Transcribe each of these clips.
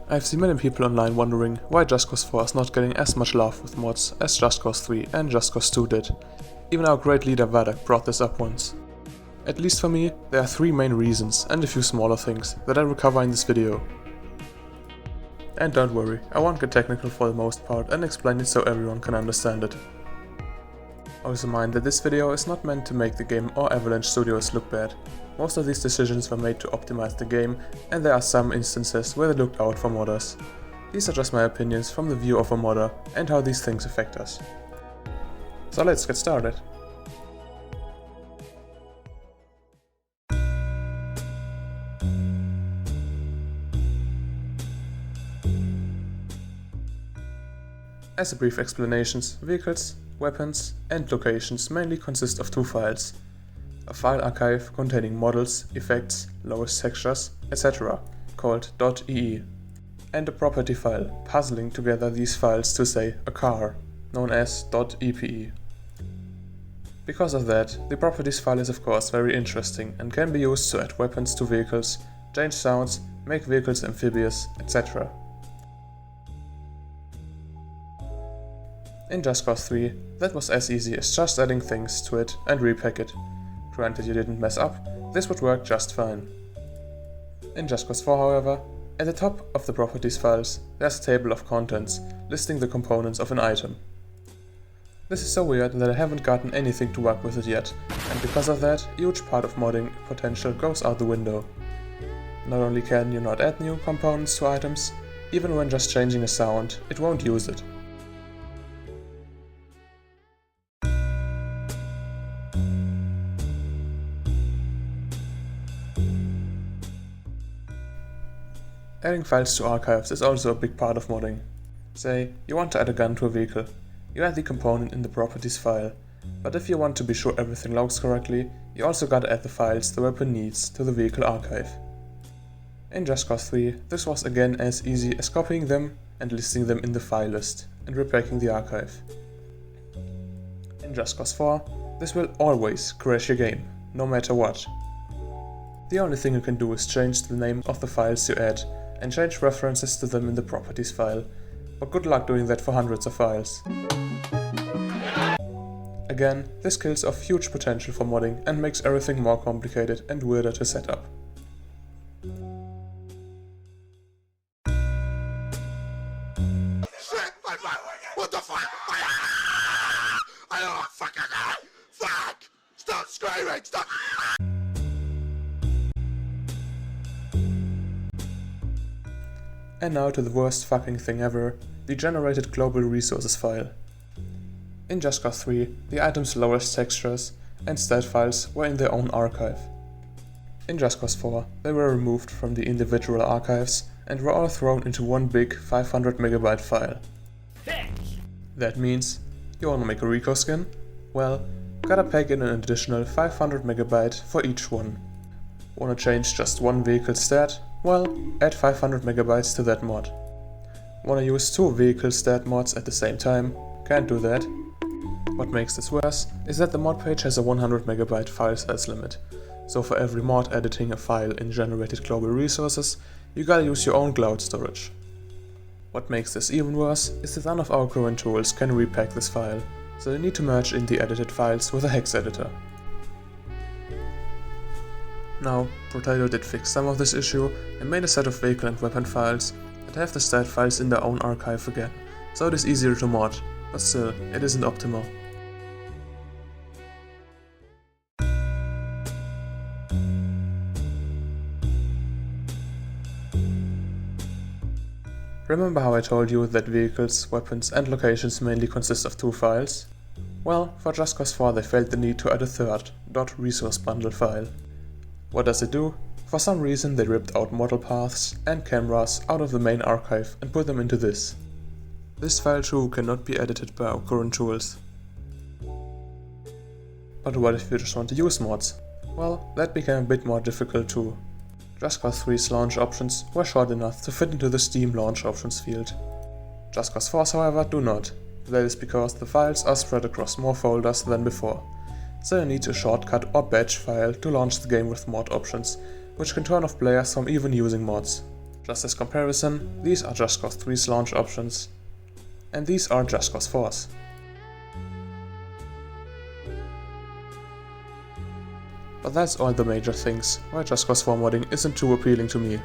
I've seen many people online wondering why Just Cause 4 is not getting as much love with mods as Just Cause 3 and Just Cause 2 did. Even our great leader Vadak brought this up once. At least for me, there are 3 main reasons and a few smaller things that I will cover in this video. And don't worry, I won't get technical for the most part and explain it so everyone can understand it. Also mind that this video is not meant to make the game or Avalanche Studios look bad. Most of these decisions were made to optimize the game, and there are some instances where they looked out for modders. These are just my opinions from the view of a modder and how these things affect us. So let's get started. As a brief explanation, vehicles, weapons and locations mainly consist of 2 files. A file archive containing models, effects, lowest textures, etc. called .ee, and a property file puzzling together these files to say a car, known as .epe. Because of that, the properties file is of course very interesting and can be used to add weapons to vehicles, change sounds, make vehicles amphibious, etc. In Just Cause 3, that was as easy as just adding things to it and repack it. Granted you didn't mess up, this would work just fine. In Just Cause 4 however, at the top of the properties files, there's a table of contents listing the components of an item. This is so weird that I haven't gotten anything to work with it yet, and because of that, a huge part of modding potential goes out the window. Not only can you not add new components to items, even when just changing a sound, it won't use it. Adding files to archives is also a big part of modding. Say, you want to add a gun to a vehicle. You add the component in the properties file, but if you want to be sure everything logs correctly, you also gotta add the files the weapon needs to the vehicle archive. In Just Cause 3, this was again as easy as copying them and listing them in the file list and repacking the archive. In Just Cause 4, this will always crash your game, no matter what. The only thing you can do is change the name of the files you add and change references to them in the properties file, but good luck doing that for hundreds of files. Again, this kills off huge potential for modding and makes everything more complicated and weirder to set up. What the fuck? I don't fucking know. Fuck! Stop screaming! Stop! And now to the worst fucking thing ever, the generated global resources file. In Just Cause 3, the item's lowest textures and stat files were in their own archive. In Just Cause 4, they were removed from the individual archives and were all thrown into one big 500 MB file. That means, you wanna make a Rico skin? Well, gotta pack in an additional 500 MB for each one. Wanna change just one vehicle stat? Well, add 500 MB to that mod. Wanna use 2 vehicle stat mods at the same time? Can't do that. What makes this worse is that the mod page has a 100 MB file size limit, so for every mod editing a file in generated global resources, you gotta use your own cloud storage. What makes this even worse is that none of our current tools can repack this file, so you need to merge in the edited files with a hex editor. Now, Potato did fix some of this issue and made a set of vehicle and weapon files that have the stat files in their own archive again, so it is easier to mod, but still, it isn't optimal. Remember how I told you that vehicles, weapons and locations mainly consist of 2 files? Well, for Just Cause 4 they felt the need to add a third, .resource bundle file. What does it do? For some reason they ripped out model paths and cameras out of the main archive and put them into this. This file too cannot be edited by our current tools. But what if you just want to use mods? Well, that became a bit more difficult too. Just Cause 3's launch options were short enough to fit into the Steam launch options field. Just Cause 4's however do not. That is because the files are spread across more folders than before. So you need a shortcut or batch file to launch the game with mod options, which can turn off players from even using mods. Just as comparison, these are Just Cause 3's launch options, and these are Just Cause 4's. But that's all the major things why Just Cause 4 modding isn't too appealing to me.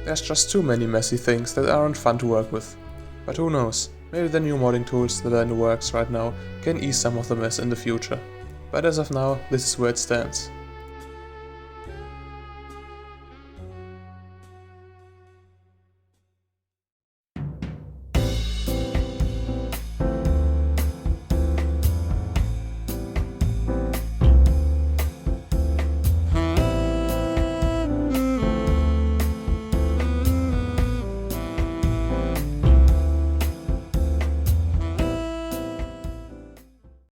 There's just too many messy things that aren't fun to work with. But who knows, maybe the new modding tools that are in the works right now can ease some of the mess in the future. But as of now, this is where it stands.